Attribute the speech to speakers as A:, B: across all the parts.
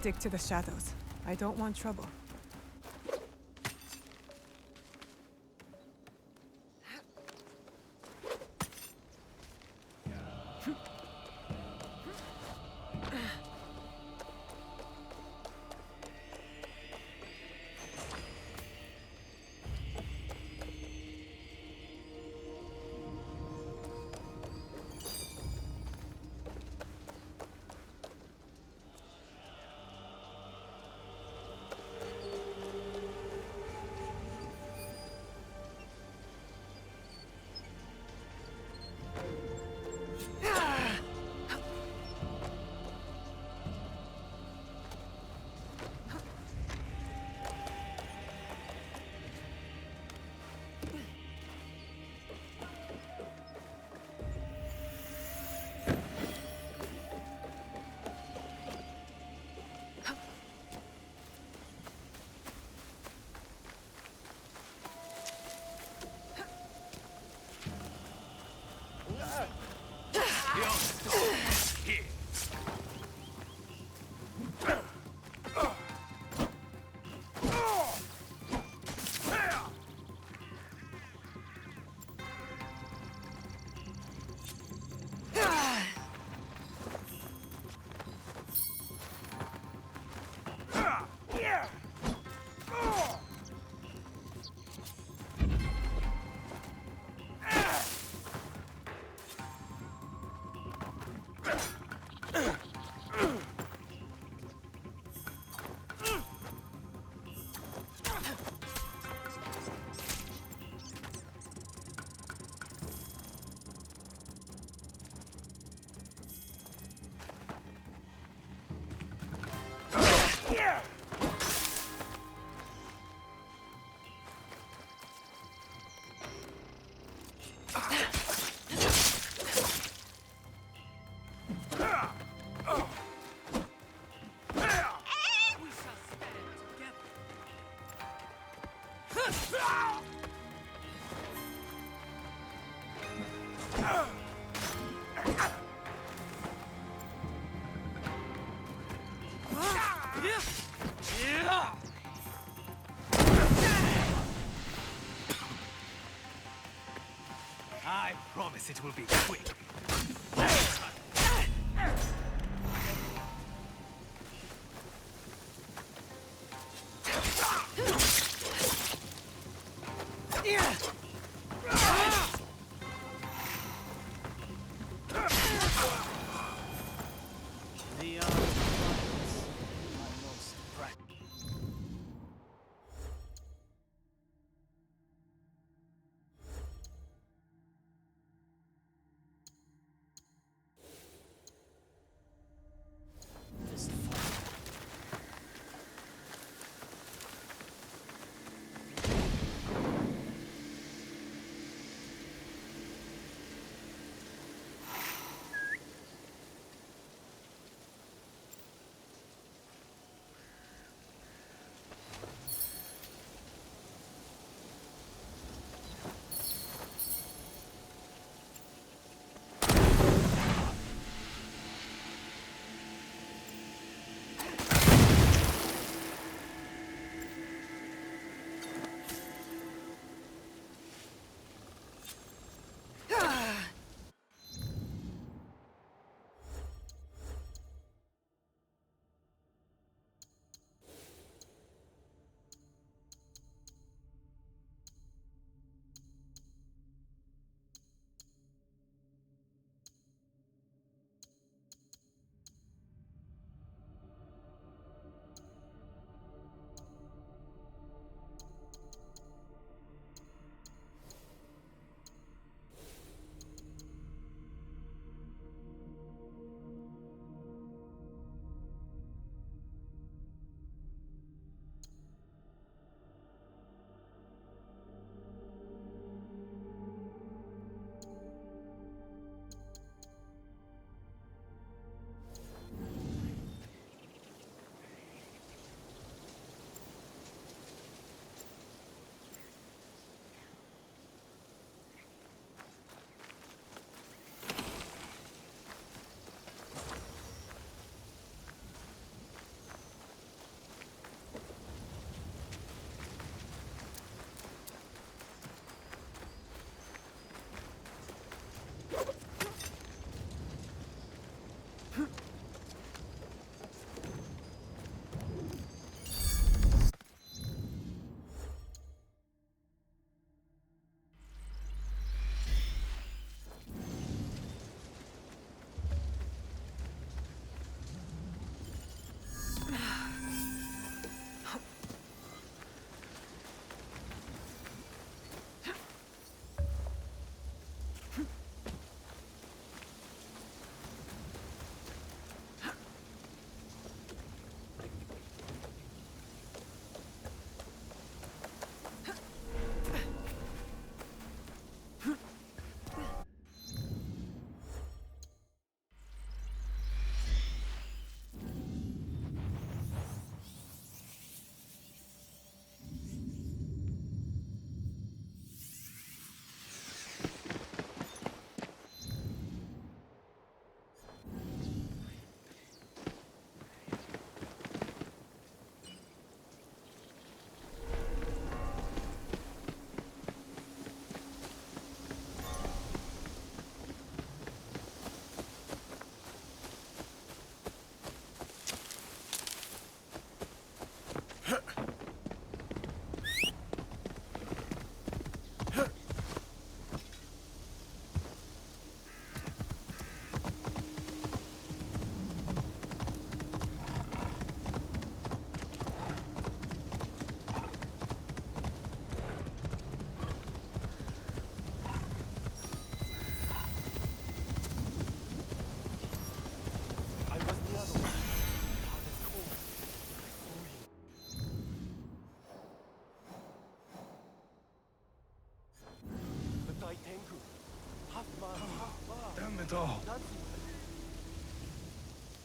A: Stick to the shadows. I don't want trouble.
B: I promise it will be quick. The art of violence, my most practical.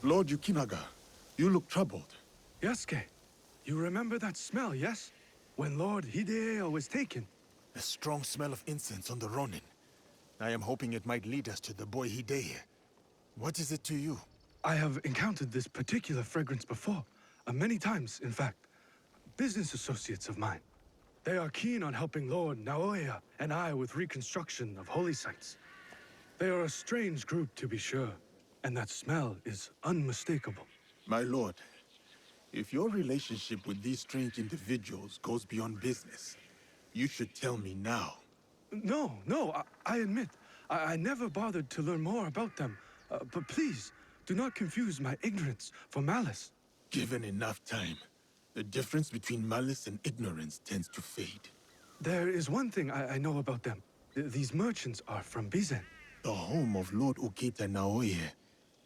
C: Lord Yukinaga, you look troubled.
D: Yasuke, you remember that smell, yes? When Lord Hideo was taken.
C: A strong smell of incense on the Ronin. I am hoping it might lead us to the boy Hidei. What is it to you?
D: I have encountered this particular fragrance before. Many times, in fact. Business associates of mine. They are keen on helping Lord Naoya and I with reconstruction of holy sites. They are a strange group, to be sure, and that smell is unmistakable.
C: My lord, if your relationship with these strange individuals goes beyond business, you should tell me now.
D: No, I admit, I never bothered to learn more about them. But please, do not confuse my ignorance for malice.
C: Given enough time, the difference between malice and ignorance tends to fade.
D: There is one thing I know about them. These merchants are from Bizen.
C: The home of Lord Ukita Naoye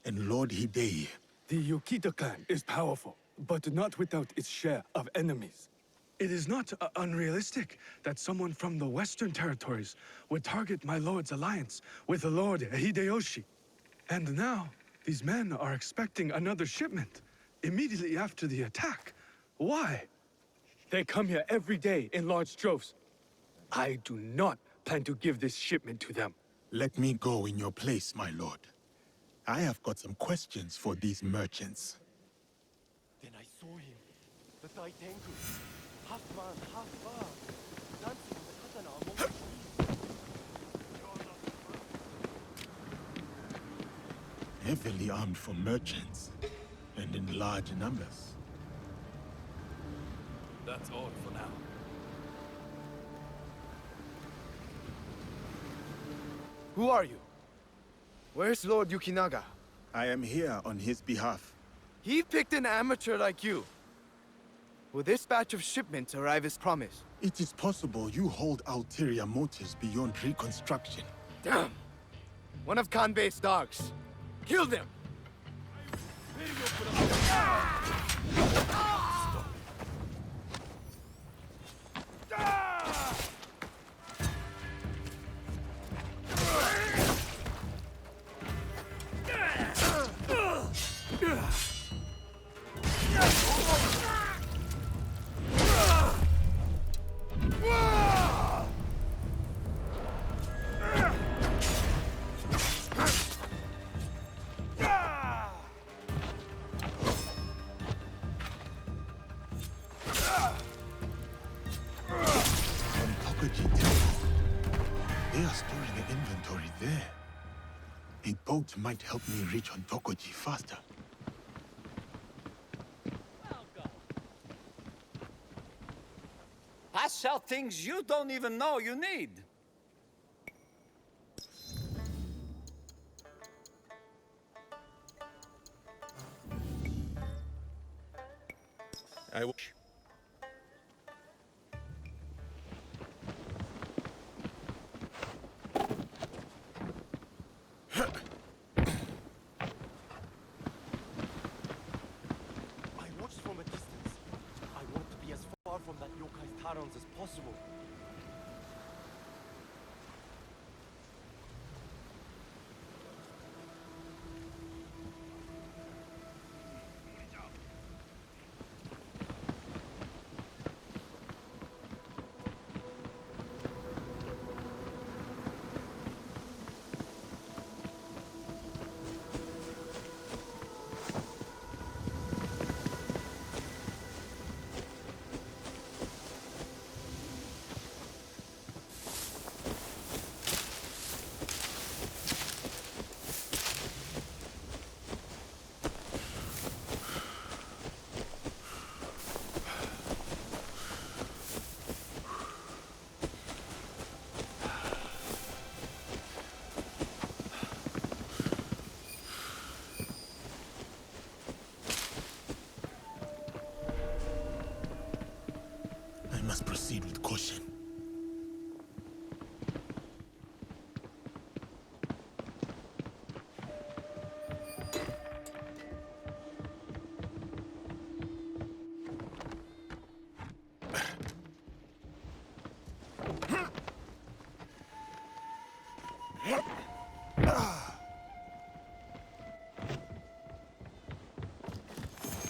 C: and Lord Hidei.
D: The Yukita clan is powerful, but not without its share of enemies. It is not unrealistic that someone from the Western Territories would target my lord's alliance with the Lord Hideyoshi. And now, these men are expecting another shipment immediately after the attack. Why? They come here every day in large droves. I do not plan to give this shipment to them.
C: Let me go in your place, my lord. I have got some questions for these merchants.
E: Then I saw him, the Taitengu, half man, half bird, dancing with the katana among the trees.
C: Heavily armed for merchants, and in large numbers.
B: That's all for now.
E: Who are you? Where's Lord Yukinaga?
C: I am here on his behalf.
E: He picked an amateur like you. Will this batch of shipments arrive as promised?
C: It is possible you hold ulterior motives beyond reconstruction.
E: Damn! One of Kanbei's dogs. Kill them!
C: They are storing an inventory there. A boat might help me reach Ontokoji faster.
F: I sell things you don't even know you need.
C: I wish.
E: I watched from a distance. I want to be as far from that yokai's talons as possible.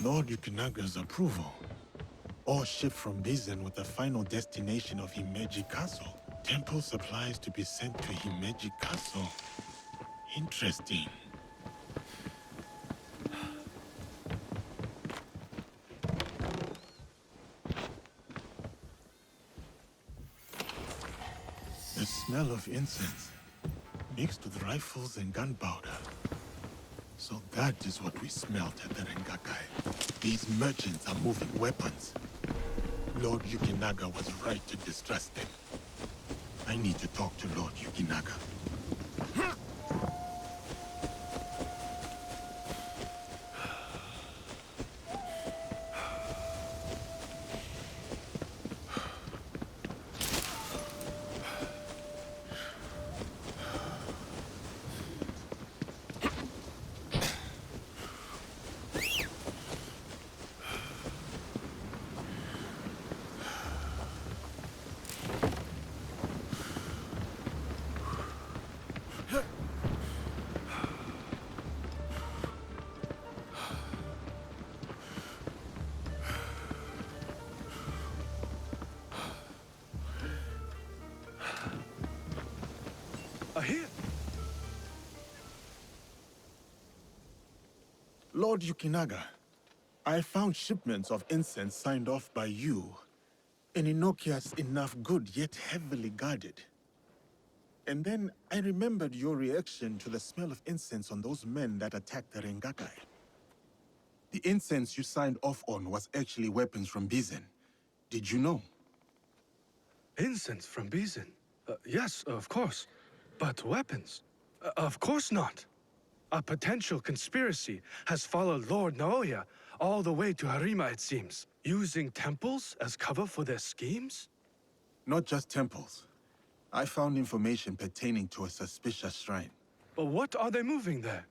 C: Lord Yukinaga's approval. All shipped from Bizen with the final destination of Himeji Castle. Temple supplies to be sent to Himeji Castle. Interesting. The smell of incense, mixed with rifles and gunpowder. So that is what we smelt at the Rengakai. These merchants are moving weapons. Lord Yukinaga was right to distrust them. I need to talk to Lord Yukinaga.
D: Here.
C: Lord Yukinaga, I found shipments of incense signed off by you. An innocuous enough good, yet heavily guarded. And then I remembered your reaction to the smell of incense on those men that attacked the Rengakai. The incense you signed off on was actually weapons from Bizen. Did you know?
D: Incense from Bizen? Yes, of course. But weapons? Of course not. A potential conspiracy has followed Lord Naoya all the way to Harima, it seems. Using temples as cover for their schemes?
C: Not just temples. I found information pertaining to a suspicious shrine.
D: But what are they moving there?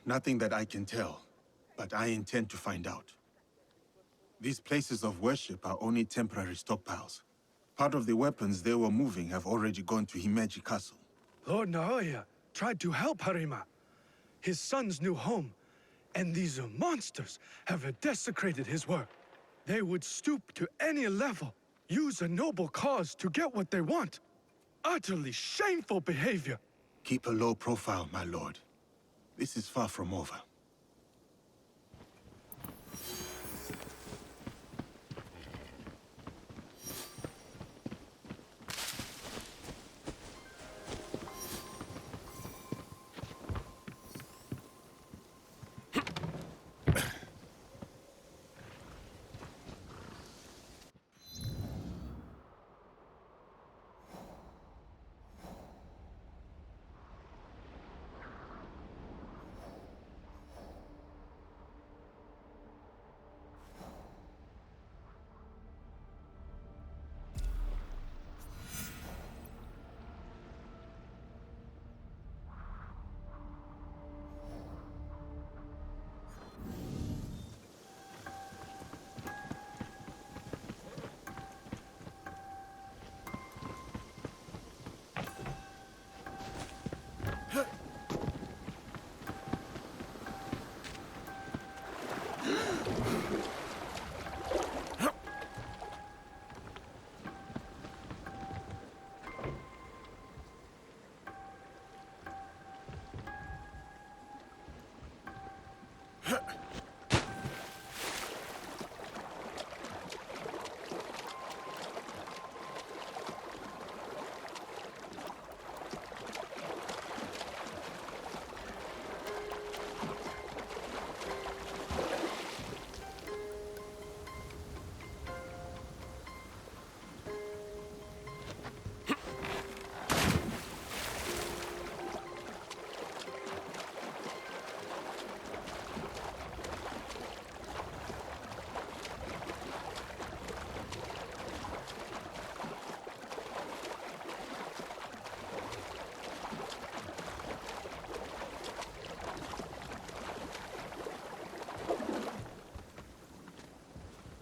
C: Nothing that I can tell, but I intend to find out. These places of worship are only temporary stockpiles. Part of the weapons they were moving have already gone to Himeji Castle.
D: Lord Naoya tried to help Harima, his son's new home, and these monsters have desecrated his work. They would stoop to any level, use a noble cause to get what they want. Utterly shameful behavior.
C: Keep a low profile, my lord. This is far from over.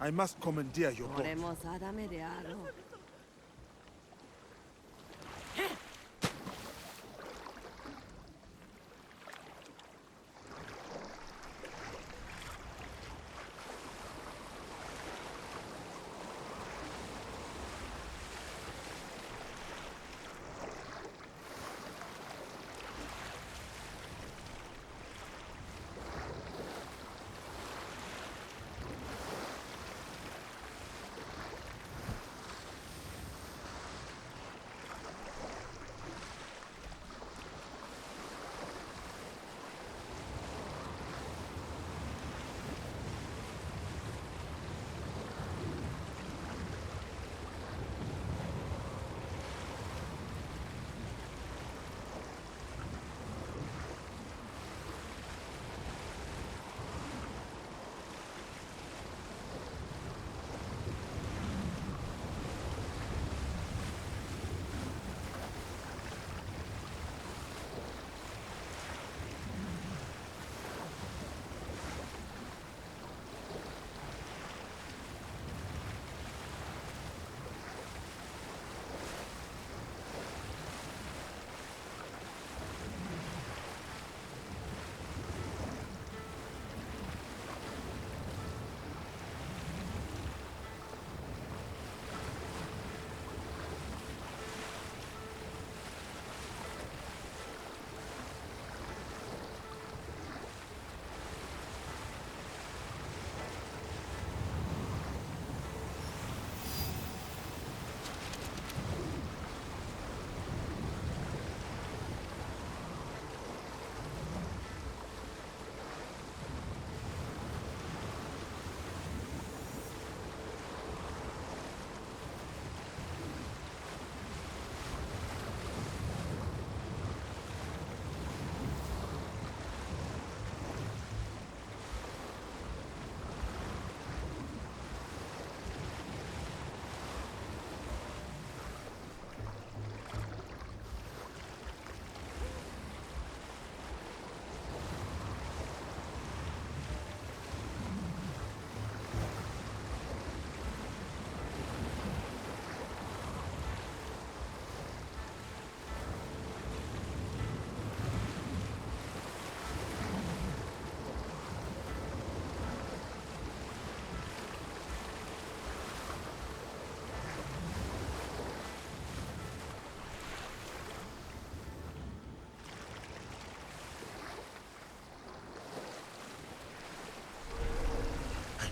C: I must commandeer your boat.
B: 俺も定めであろう。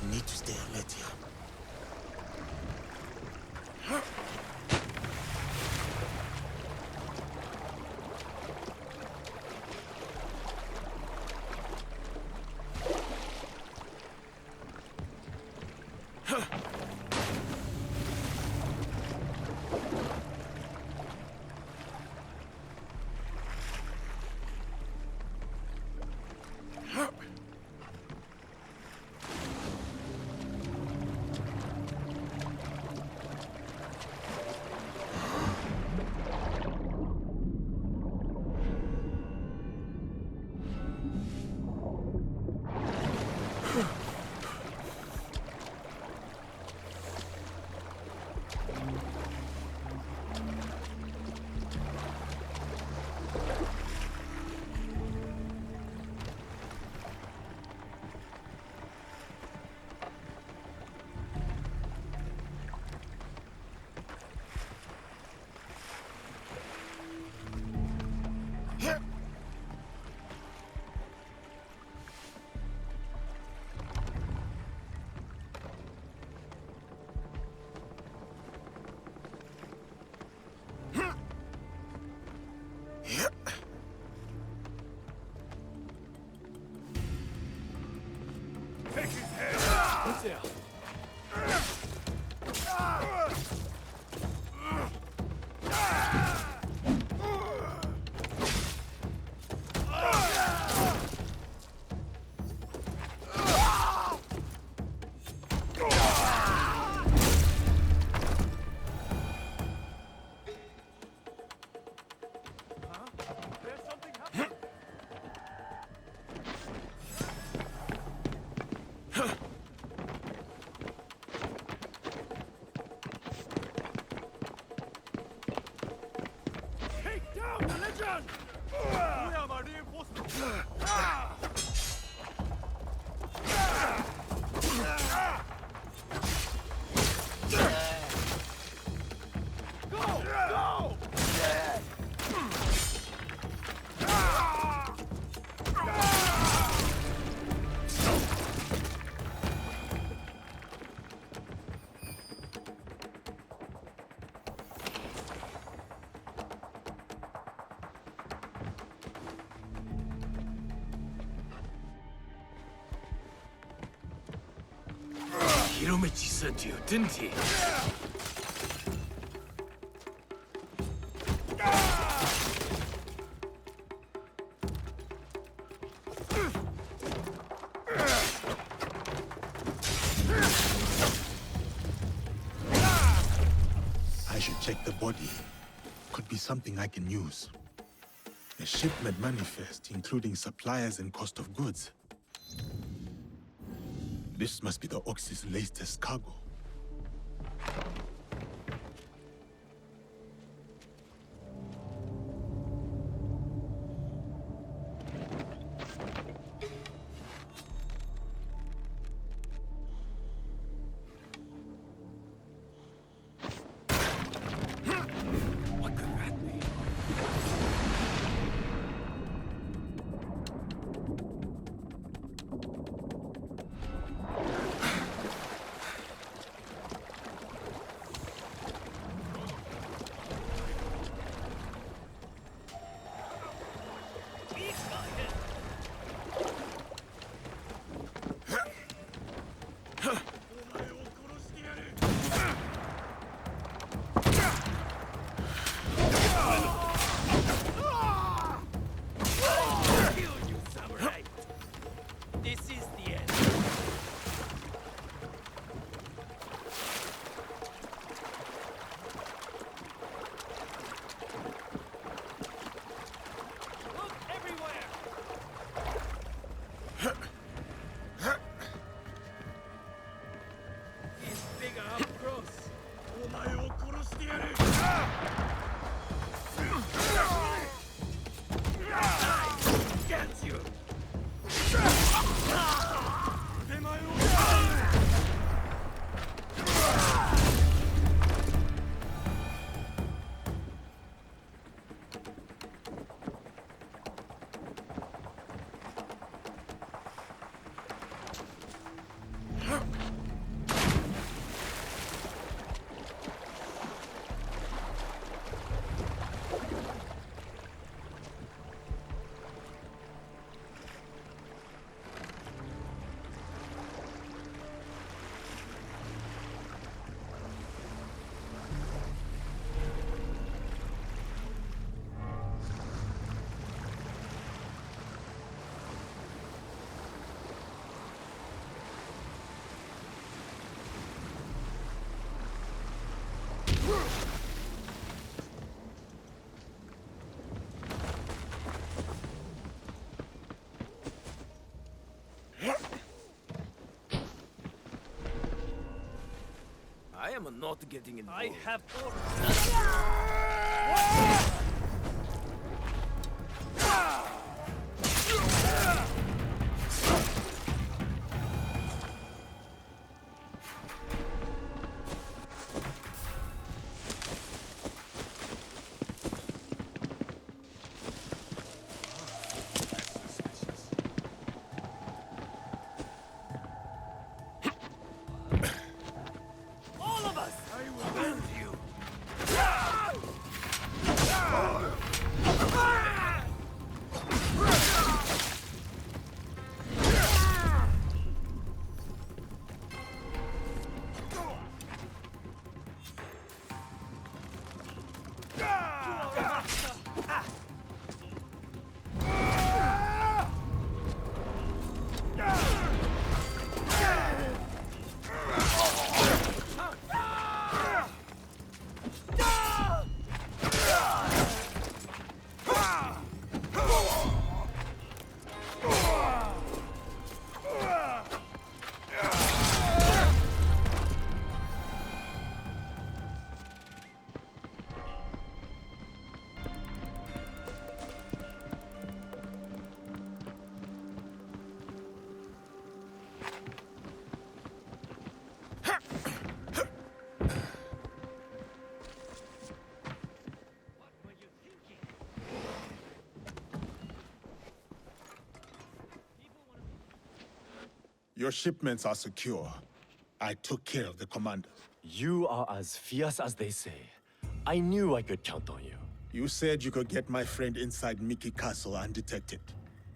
C: need to stay alert here.
E: Who's there? Take down the legend! We have a reinforcement! Go! Go!
B: Hiromichi sent you, didn't he?
C: I should check the body. Could be something I can use. A shipment manifest, including suppliers and cost of goods. This must be the Oxy's latest cargo.
B: What could that be?
E: This is the end. Look everywhere! He's bigger up close. I get you! am not getting involved.
B: I have orders.
E: All of us! I will end you!
C: Your shipments are secure. I took care of the commander.
E: You are as fierce as they say. I knew I could count on you.
C: You said you could get my friend inside Mickey Castle undetected.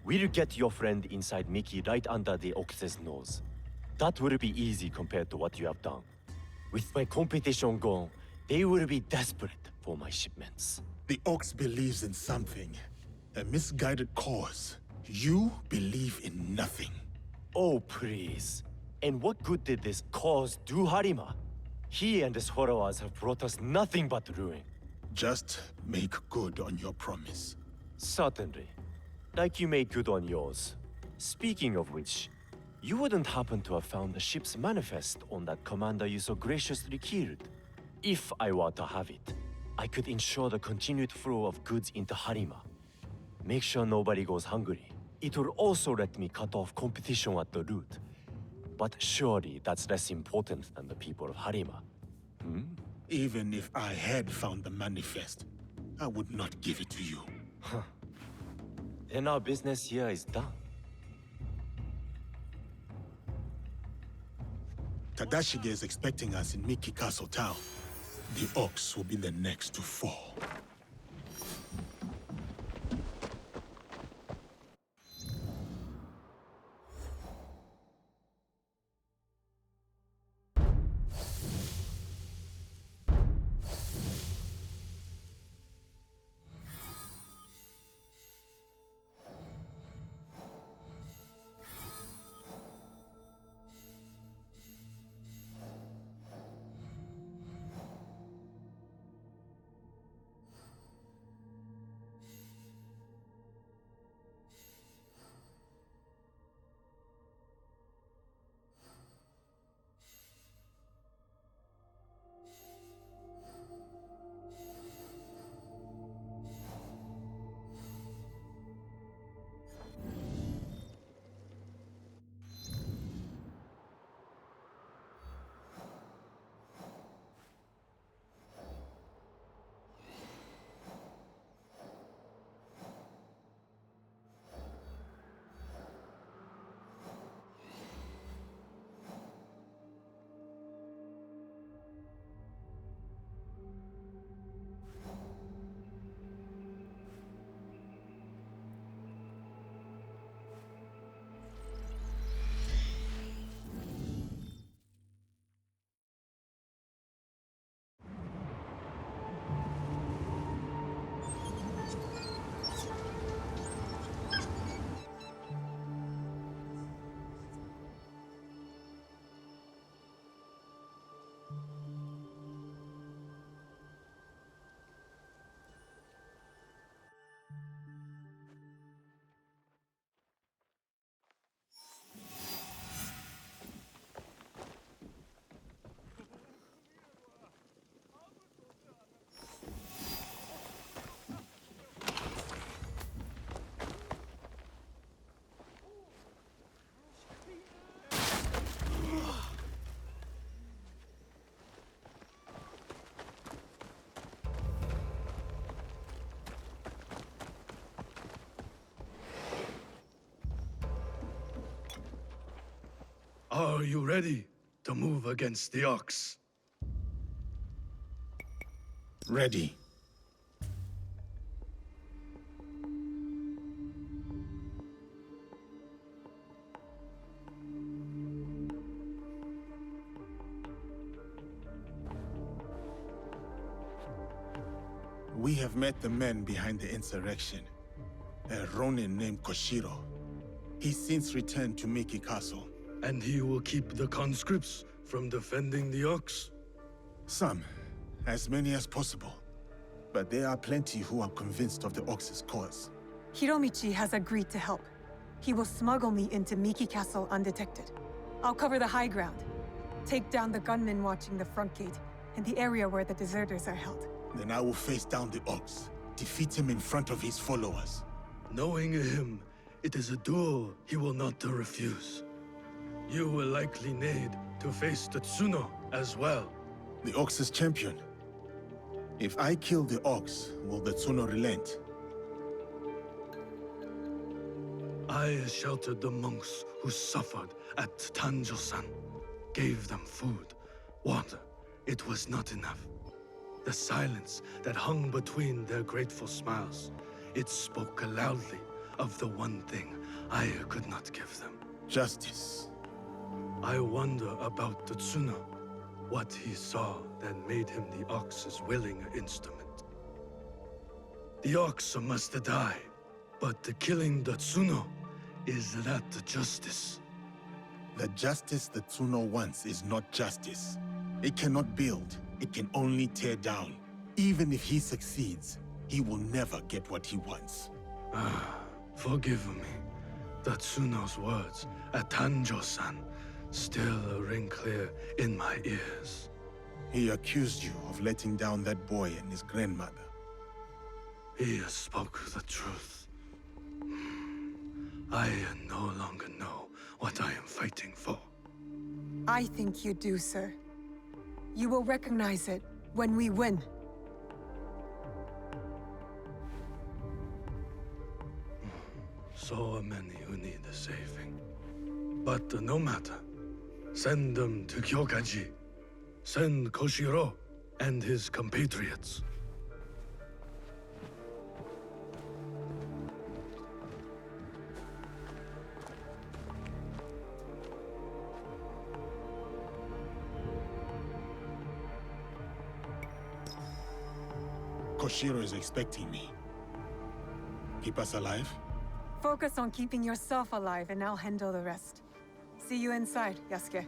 E: We'll get your friend inside Mickey right under the Ox's nose. That will be easy compared to what you have done. With my competition gone, they will be desperate for my shipments.
C: The Ox believes in something. A misguided cause. You believe in nothing.
E: Oh, please. And what good did this cause do Harima? He and his followers have brought us nothing but ruin.
C: Just make good on your promise.
E: Certainly. Like you made good on yours. Speaking of which, you wouldn't happen to have found the ship's manifest on that commander you so graciously killed. If I were to have it, I could ensure the continued flow of goods into Harima. Make sure nobody goes hungry. It will also let me cut off competition at the root. But surely that's less important than the people of Harima.
C: Even if I had found the manifest, I would not give it to you.
E: Then our business here is done.
C: Tadashige is expecting us in Mickey Castle Town. The Ox will be the next to fall.
D: Are you ready to move against the Ox?
C: Ready. We have met the men behind the insurrection. A Ronin named Koshiro. He's since returned to Miki Castle.
D: And he will keep the conscripts from defending the Ox?
C: Some, as many as possible. But there are plenty who are convinced of the Ox's cause.
A: Hiromichi has agreed to help. He will smuggle me into Miki Castle undetected. I'll cover the high ground, take down the gunmen watching the front gate, and the area where the deserters are held.
C: Then I will face down the Ox, defeat him in front of his followers.
D: Knowing him, it is a duel he will not refuse. You will likely need to face Tetsuno as well.
C: The Ox's champion. If I kill the Ox, will the Tsuno relent?
D: I sheltered the monks who suffered at Tanjo-san. Gave them food, water. It was not enough. The silence that hung between their grateful smiles, it spoke loudly of the one thing I could not give them.
C: Justice.
D: I wonder about Tetsuno, what he saw that made him the Ox's willing instrument. The Ox must die, but the killing Tetsuno, is that justice?
C: The justice the Tsuno wants is not justice. It cannot build, it can only tear down. Even if he succeeds, he will never get what he wants.
D: Forgive me. Tetsuno's words at Tanjo-san still ring clear in my ears.
C: He accused you of letting down that boy and his grandmother.
D: He spoke the truth. I no longer know what I am fighting for.
A: I think you do, sir. You will recognize it when we win.
D: So many who need saving. But no matter. Send them to Kyokaji. Send Koshiro and his compatriots.
C: Koshiro is expecting me. Keep us alive?
A: Focus on keeping yourself alive and I'll handle the rest. See you inside, Yasuke.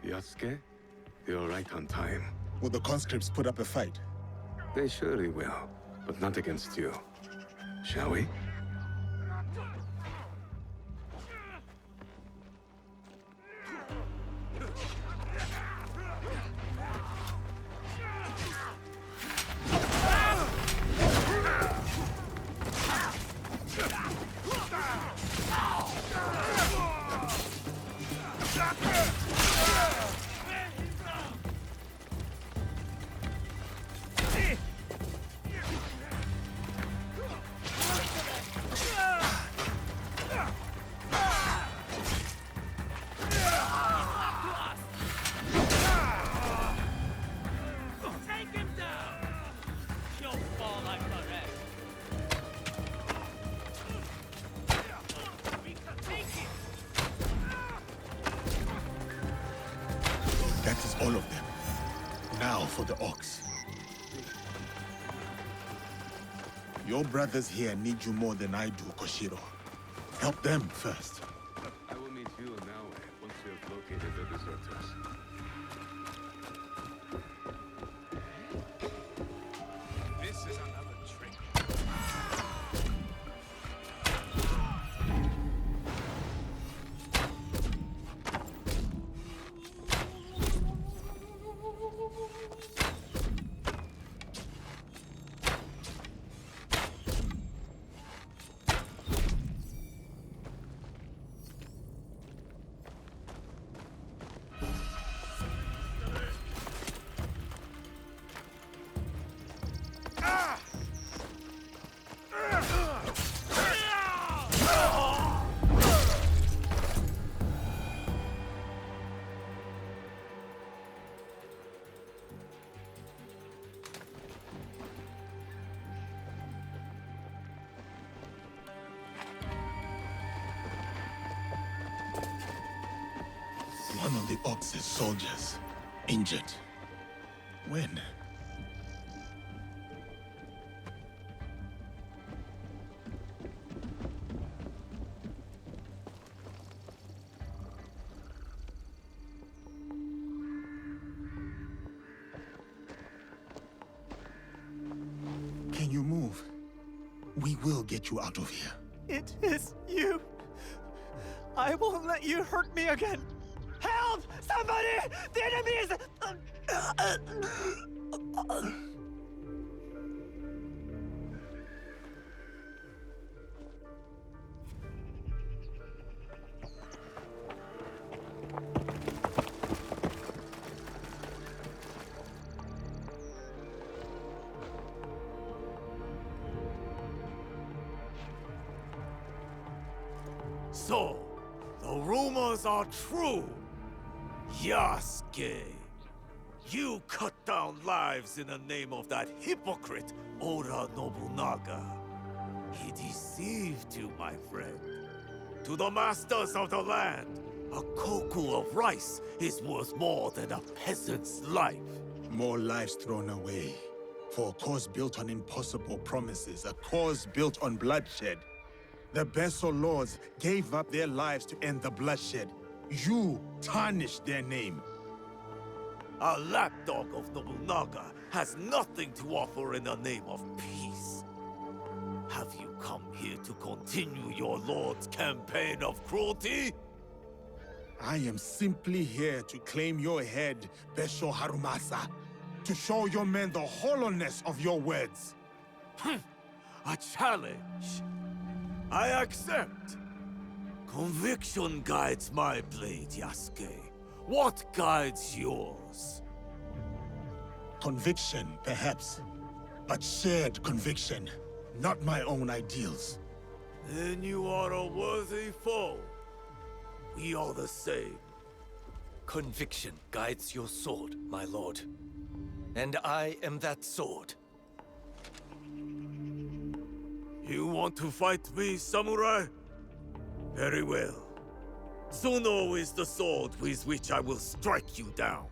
G: Yasuke, you're right on time.
C: Will the conscripts put up a fight?
G: They surely will, but not against you. Shall we?
C: That is all of them. Now for the Ox. Your brothers here need you more than I do, Koshiro. Help them first.
G: I will meet you in Naue once you have located the deserters.
B: This is another trick.
C: One of the Ox's soldiers, injured. When? Can you move? We will get you out of here.
H: It is you. I won't let you hurt me again. Help! Somebody! The enemy is...
I: So, the rumors are true. Yasuke, you cut down lives in the name of that hypocrite Oda Nobunaga. He deceived you, my friend. To the masters of the land, a koku of rice is worth more than a peasant's life.
C: More lives thrown away. For a cause built on impossible promises, a cause built on bloodshed. The Besso lords gave up their lives to end the bloodshed. You tarnished their name.
I: A lapdog of Nobunaga has nothing to offer in the name of peace. Have you come here to continue your lord's campaign of cruelty?
C: I am simply here to claim your head, Besho Harumasa. To show your men the hollowness of your words.
I: A challenge. I accept. Conviction guides my blade, Yasuke. What guides yours?
C: Conviction, perhaps. But shared conviction, not my own ideals.
I: Then you are a worthy foe. We are the same.
H: Conviction guides your sword, my lord. And I am that sword.
I: You want to fight me, samurai? Very well. Zuno is the sword with which I will strike you down.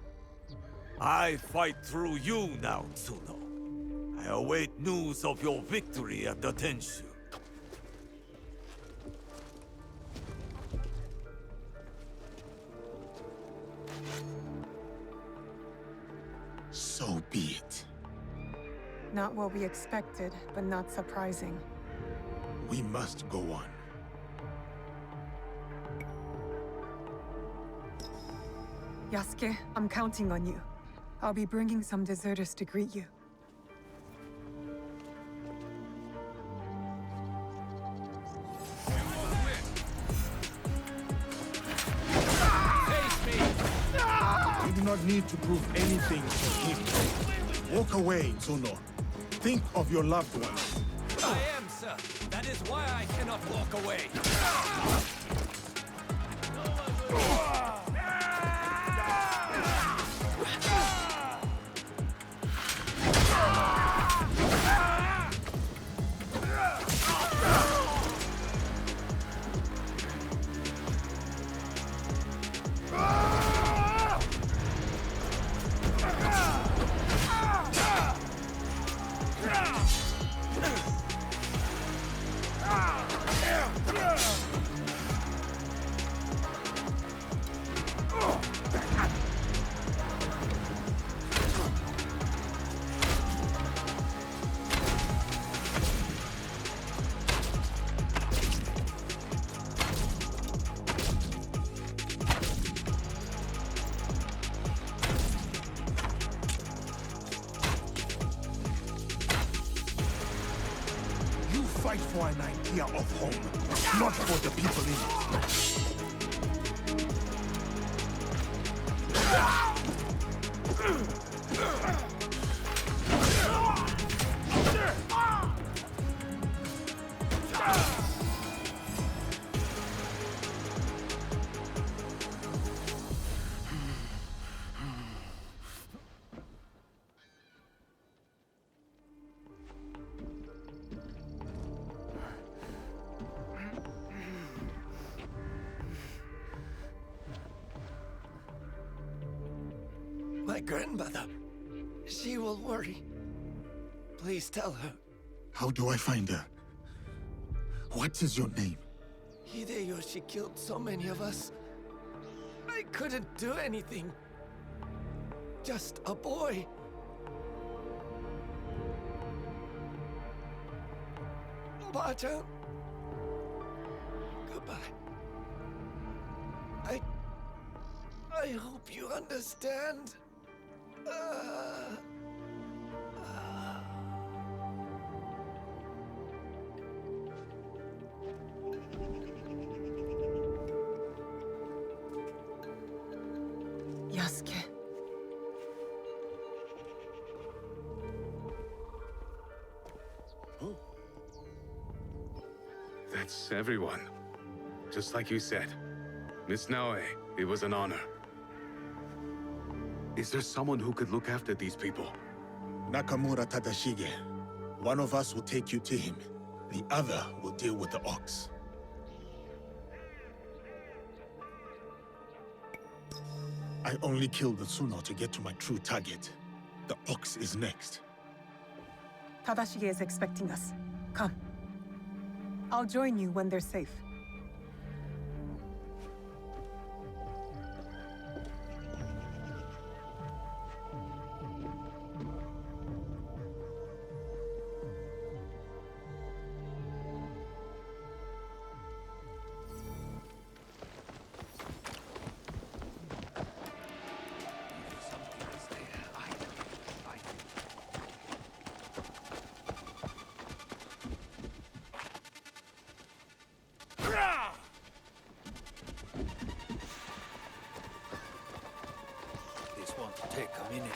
I: I fight through you now, Tsuno. I await news of your victory at the Tenshu.
C: So be it.
A: Not what we expected, but not surprising.
C: We must go on.
A: Yasuke, I'm counting on you. I'll be bringing some deserters to greet you.
C: You do not need to prove anything to him. Walk away, Tsuno. Think of your loved ones.
H: I am, sir. That is why I cannot walk away.
C: You fight for an idea of home, not for the people in it.
H: my grandmother. She will worry. Please tell her.
C: How do I find her? What is your name?
H: Hideyoshi killed so many of us. I couldn't do anything. Just a boy. Ba-chan. Goodbye. I hope you understand.
A: Yasuke.
G: That's everyone. Just like you said. Miss Naoe, it was an honor. Is there someone who could look after these people?
C: Nakamura Tadashige. One of us will take you to him. The other will deal with the ox. I only killed the Tsuno to get to my true target. The ox is next.
A: Tadashige is expecting us. Come. I'll join you when they're safe.
F: This won't take a minute.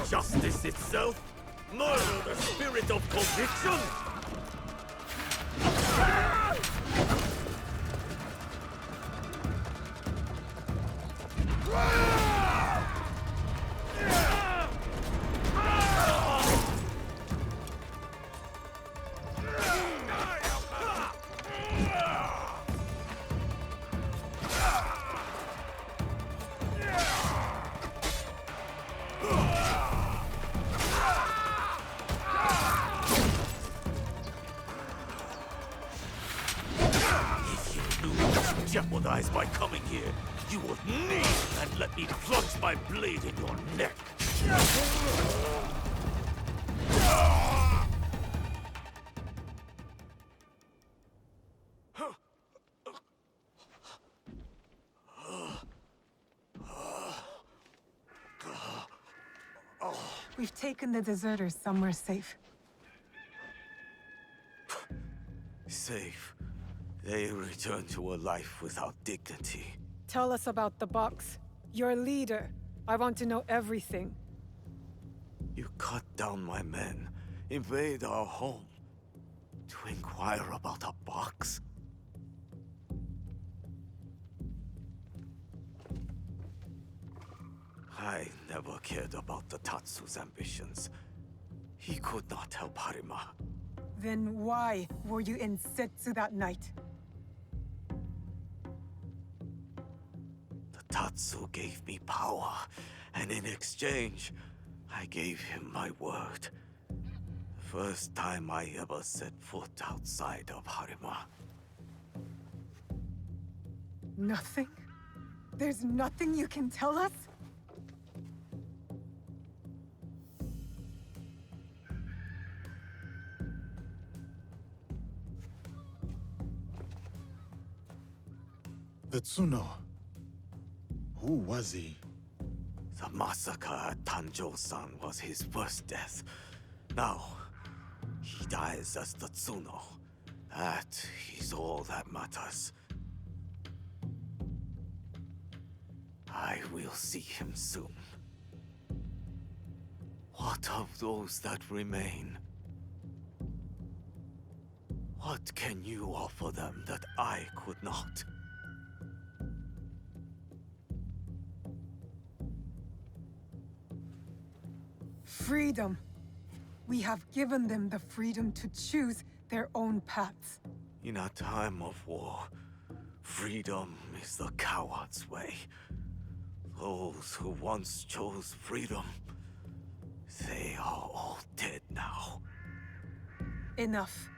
I: Justice itself? Murder the spirit of conviction? realize by coming here, you would kneel and let me plunge my blade in your neck.
A: We've taken the deserters somewhere safe.
I: Safe. They return to a life without dignity.
A: Tell us about the box. Your leader. I want to know everything.
I: You cut down my men, invade our home, to inquire about a box? I never cared about the Tatsu's ambitions. He could not help Harima.
A: Then why were you in Setsu that night?
I: The Tatsu gave me power, and in exchange, I gave him my word. The first time I ever set foot outside of Harima.
A: Nothing? There's nothing you can tell us?
C: The Tsuno. Who was he?
I: The massacre at Tanjo-san was his first death. Now, he dies as the Tsuno. That is all that matters. I will see him soon. What of those that remain? What can you offer them that I could not?
A: Freedom. We have given them the freedom to choose their own paths.
I: In a time of war, freedom is the coward's way. Those who once chose freedom, they are all dead now.
A: Enough.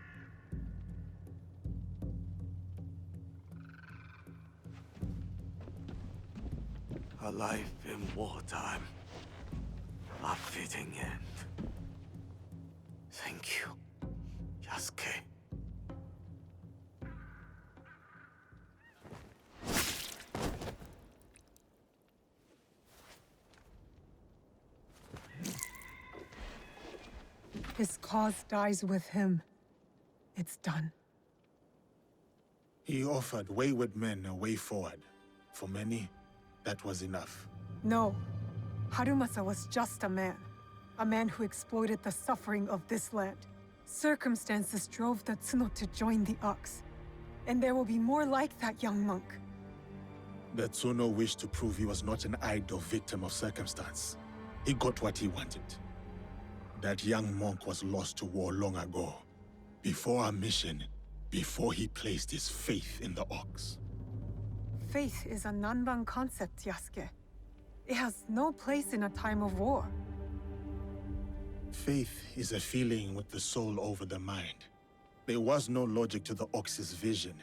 I: A life in wartime. A fitting end. Thank you, Yasuke.
A: His cause dies with him. It's done.
C: He offered wayward men a way forward. For many, that was enough.
A: No. Harumasa was just a man. A man who exploited the suffering of this land. Circumstances drove the Tsuno to join the Ox. And there will be more like that young monk.
C: The Tsuno wished to prove he was not an idle victim of circumstance. He got what he wanted. That young monk was lost to war long ago. Before our mission, before he placed his faith in the Ox.
A: Faith is a Nanban concept, Yasuke. It has no place in a time of war.
C: Faith is a feeling with the soul over the mind. There was no logic to the Ox's vision,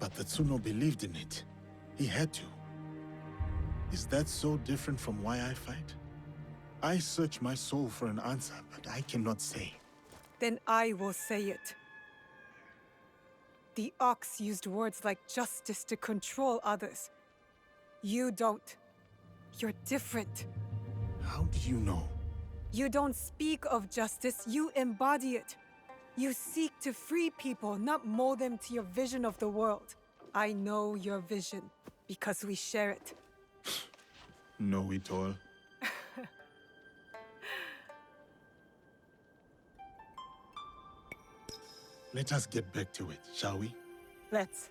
C: but the Tsuno believed in it. He had to. Is that so different from why I fight? I search my soul for an answer, but I cannot say.
A: Then I will say it. The Ox used words like justice to control others. You don't. You're different.
C: How do you know?
A: You don't speak of justice, you embody it. You seek to free people, not mold them to your vision of the world. I know your vision, because we share it.
C: Know it all. Let us get back to it, shall we?
A: Let's.